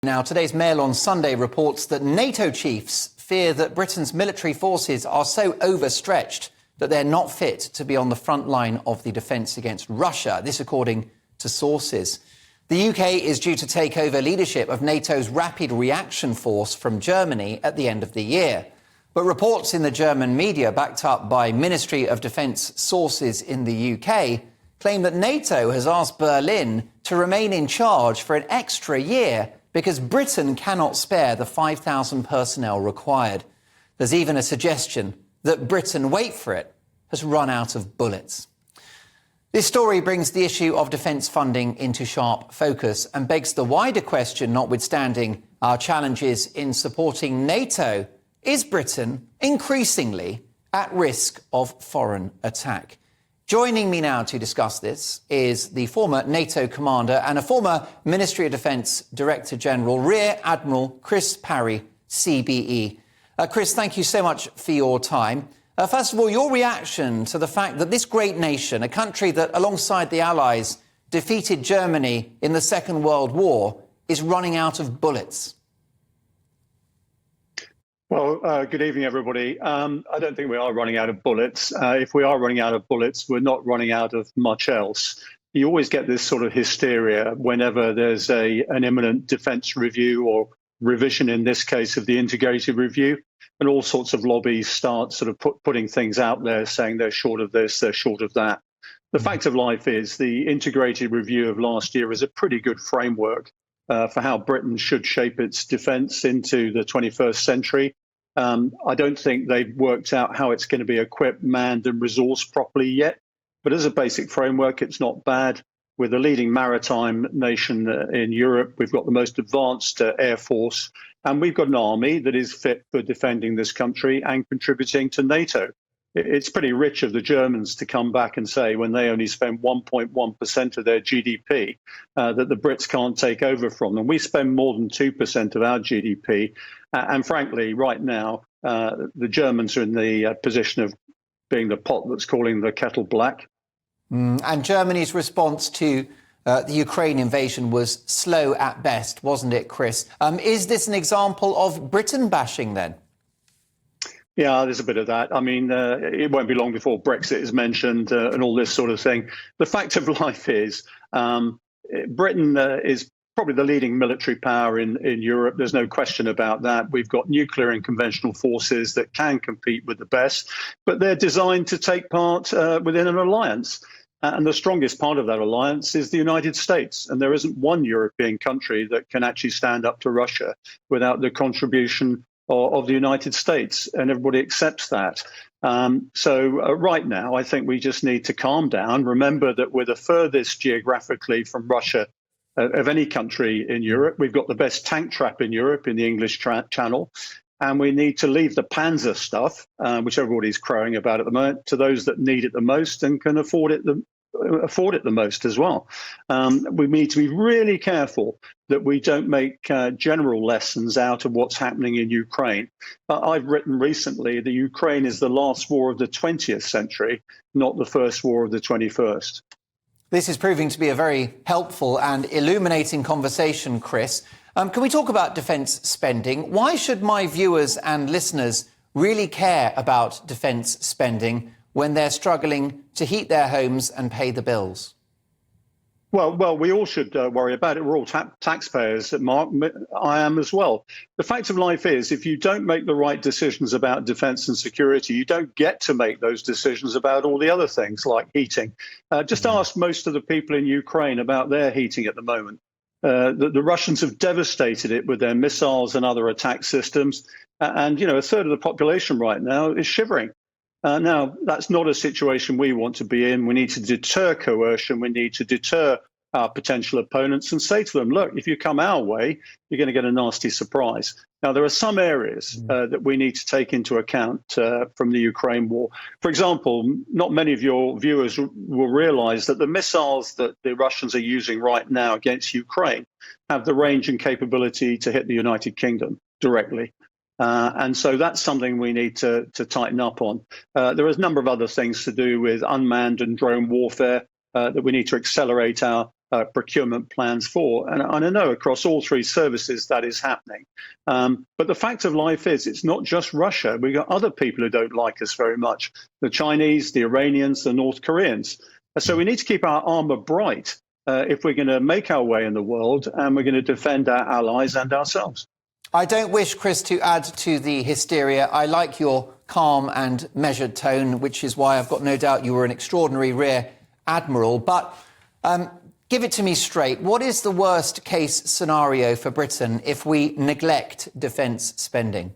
Now, today's Mail on Sunday reports that NATO chiefs fear that Britain's military forces are so overstretched that they're not fit to be on the front line of the defence against Russia. This according to sources. The UK is due to take over leadership of NATO's Rapid Reaction Force from Germany at the end of the year. But reports in the German media, backed up by Ministry of Defence sources in the UK, claim that NATO has asked Berlin to remain in charge for an extra year because Britain cannot spare the 5,000 personnel required. There's even a suggestion that Britain, wait for it, has run out of bullets. This story brings the issue of defence funding into sharp focus and begs the wider question, notwithstanding our challenges in supporting NATO, is Britain increasingly at risk of foreign attack? Joining me now to discuss this is the former NATO commander and a former Ministry of Defence Director General, Rear Admiral Chris Parry, CBE. Chris, thank you so much for your time. First of all, your reaction to the fact that this great nation, a country that, alongside the Allies, defeated Germany in the Second World War, is running out of bullets. Well, good evening, everybody. I don't think we are running out of bullets. If we are running out of bullets, we're not running out of much else. You always get this sort of hysteria whenever there's an imminent defence review or revision, in this case, of the integrated review, and all sorts of lobbies start sort of putting things out there saying they're short of this, they're short of that. The fact of life is the integrated review of last year is a pretty good framework for how Britain should shape its defence into the 21st century. I don't think they've worked out how it's going to be equipped, manned and resourced properly yet. But as a basic framework, it's not bad. We're the leading maritime nation in Europe. We've got the most advanced air force, and we've got an army that is fit for defending this country and contributing to NATO. It's pretty rich of the Germans to come back and say, when they only spend 1.1% of their GDP, that the Brits can't take over from them. We spend more than 2% of our GDP. And frankly, right now, the Germans are in the position of being the pot that's calling the kettle black. And Germany's response to the Ukraine invasion was slow at best, wasn't it, Chris? Is this an example of Britain bashing then? Yeah, there's a bit of that. I mean, it won't be long before Brexit is mentioned and all this sort of thing. The fact of life is Britain is probably the leading military power in Europe. There's no question about that. We've got nuclear and conventional forces that can compete with the best, but they're designed to take part within an alliance. And the strongest part of that alliance is the United States. And there isn't one European country that can actually stand up to Russia without the contribution of the United States. And everybody accepts that. So right now, I think we just need to calm down. Remember that we're the furthest geographically from Russia of any country in Europe. We've got the best tank trap in Europe in the English Channel. And we need to leave the Panzer stuff, which everybody's crowing about at the moment, to those that need it the most and can afford it the most as well. We need to be really careful that we don't make general lessons out of what's happening in Ukraine. I've written recently that Ukraine is the last war of the 20th century, not the first war of the 21st. This is proving to be a very helpful and illuminating conversation, Chris. Can we talk about defence spending? Why should my viewers and listeners really care about defence spending when they're struggling to heat their homes and pay the bills? Well, we all should worry about it. We're all taxpayers, Mark. I am as well. The fact of life is, if you don't make the right decisions about defence and security, you don't get to make those decisions about all the other things like heating. Just ask most of the people in Ukraine about their heating at the moment. The Russians have devastated it with their missiles and other attack systems. And, you know, a third of the population right now is shivering. Now, that's not a situation we want to be in. We need to deter coercion. We need to deter our potential opponents and say to them, look, if you come our way, you're going to get a nasty surprise. Now, there are some areas that we need to take into account from the Ukraine war. For example, not many of your viewers will realize that the missiles that the Russians are using right now against Ukraine have the range and capability to hit the United Kingdom directly. And so that's something we need to tighten up on. There are a number of other things to do with unmanned and drone warfare that we need to accelerate our procurement plans for. And I know across all three services that is happening. But the fact of life is it's not just Russia. We've got other people who don't like us very much. The Chinese, the Iranians, the North Koreans. So we need to keep our armor bright if we're going to make our way in the world and we're going to defend our allies and ourselves. I don't wish, Chris, to add to the hysteria. I like your calm and measured tone, which is why I've got no doubt you were an extraordinary rear admiral. But give it to me straight. What is the worst case scenario for Britain if we neglect defence spending?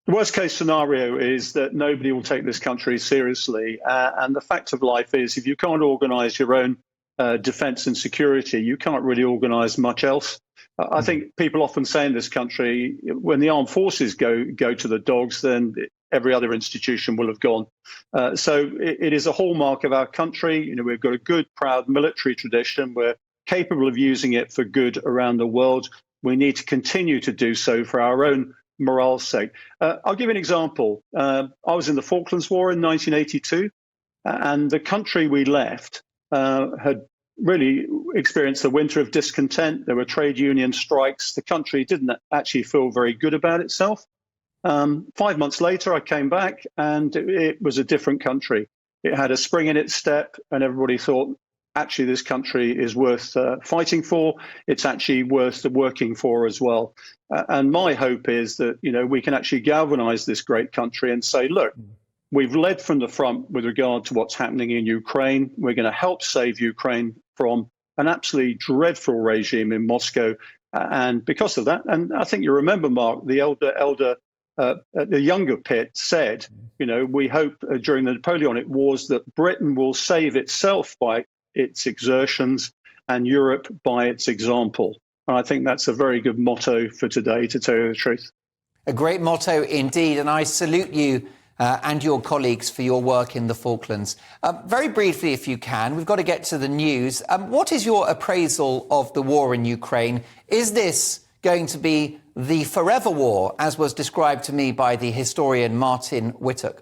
The worst case scenario is that nobody will take this country seriously. And the fact of life is if you can't organise your own defence and security, you can't really organise much else. I think people often say in this country, when the armed forces go to the dogs, then every other institution will have gone. So it is a hallmark of our country. You know, we've got a good, proud military tradition. We're capable of using it for good around the world. We need to continue to do so for our own morale's sake. I'll give you an example. I was in the Falklands War in 1982, and the country we left had really experienced a winter of discontent. There were trade union strikes. The country didn't actually feel very good about itself. 5 months later, I came back and it was a different country. It had a spring in its step and everybody thought, actually, this country is worth fighting for. It's actually worth working for as well. And my hope is that, you know, we can actually galvanize this great country and say, look, we've led from the front with regard to what's happening in Ukraine. We're going to help save Ukraine from an absolutely dreadful regime in Moscow. And because of that, and I think you remember, Mark, the younger Pitt said, you know, we hope during the Napoleonic Wars that Britain will save itself by its exertions and Europe by its example. And I think that's a very good motto for today, to tell you the truth. A great motto indeed, and I salute you and your colleagues for your work in the Falklands. Very briefly, if you can, we've got to get to the news. What is your appraisal of the war in Ukraine? Is this going to be the forever war, as was described to me by the historian Martin Whittock?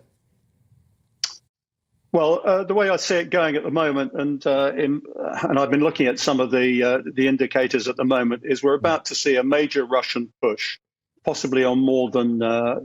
Well, the way I see it going at the moment, and I've been looking at some of the indicators at the moment, is we're about to see a major Russian push, possibly on more than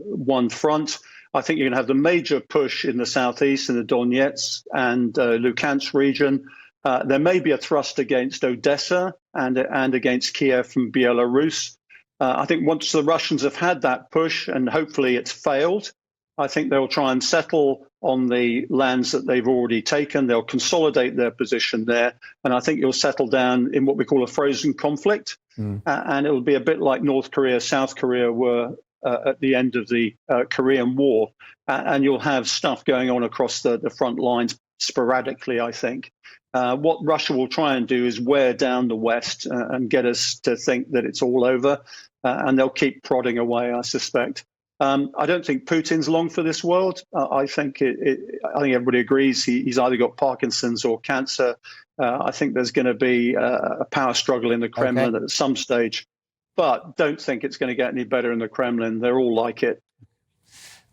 one front. I think you're going to have the major push in the southeast, in the Donetsk and Luhansk region. There may be a thrust against Odessa and against Kiev from Belarus. I think once the Russians have had that push, and hopefully it's failed, I think they'll try and settle on the lands that they've already taken. They'll consolidate their position there. And I think you'll settle down in what we call a frozen conflict. And it'll be a bit like North Korea, South Korea were at the end of the Korean War. And you'll have stuff going on across the front lines sporadically, I think. What Russia will try and do is wear down the West and get us to think that it's all over. And they'll keep prodding away, I suspect. I don't think Putin's long for this world. I think everybody agrees he's either got Parkinson's or cancer. I think there's going to be a power struggle in the Kremlin at some stage. But don't think it's going to get any better in the Kremlin. They're all like it.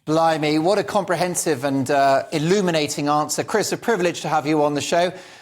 Blimey, what a comprehensive and illuminating answer. Chris, a privilege to have you on the show.